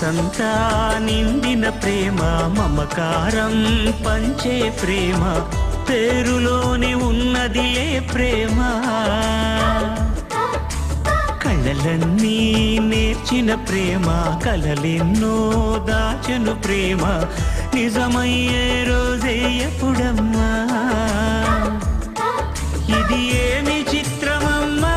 మనసంతా నిండిన ప్రేమ మమకారం పంచే ప్రేమ పేరులోనే ఉన్నదిలే ప్రేమ కళ్ళలన్నీ నేర్చిన ప్రేమ కలలెన్నో దాచను ప్రేమ నిజమయ్యే రోజే ఎప్పుడమ్మా ఇది ఏమి చిత్రమమ్మా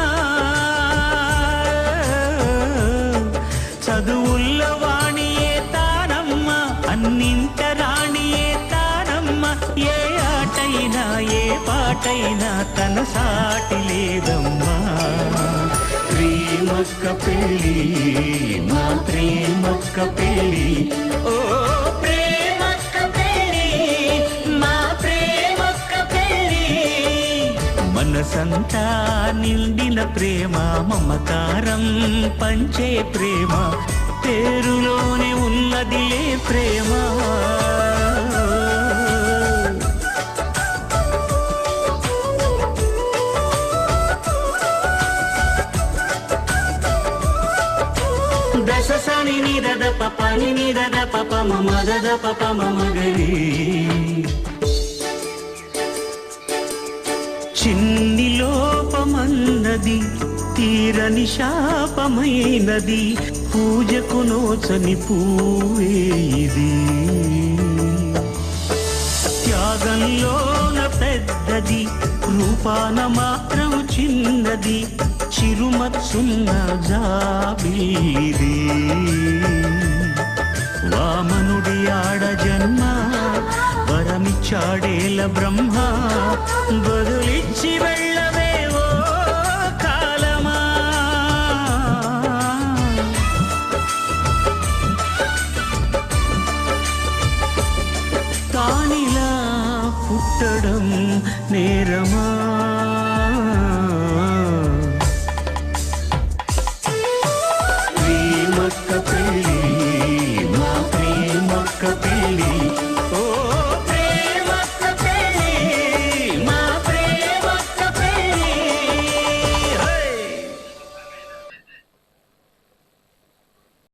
చదువుల్లో వాణియే తానమ్మా అన్నింట రాణియే తానమ్మా ఏ ఆటైనా ఏ పాటైనా తన సాటి లేదమ్మా ప్రేమక్క పెళ్ళి మా ప్రేమక్క పెళ్ళి ఓ ప్రేమక్క పెళ్ళి మా ప్రేమక్క పెళ్ళి మనసంతా నిండిన ప్రేమ మమకారం పంచే ప్రేమ పేరులోనే ఉన్నదిలే ప్రేమ దశసని నిదద పపని నిదద పప మమదద పప మమగరి చిన్ని లోపమన్నది తీరని శాపమైనది పూజకు నోచని పూవే ఇది త్యాగంలోన పెద్దది రూపాన మాత్రం చిన్నది చిరుమత్సున్న జాబిలిది వామనుడి ఆడ జన్మ వరమిచ్చాడేల బ్రహ్మ బదులిచ్చి వెళ్ళవేవో కాలమా తానిలా పుట్టడం నేరమా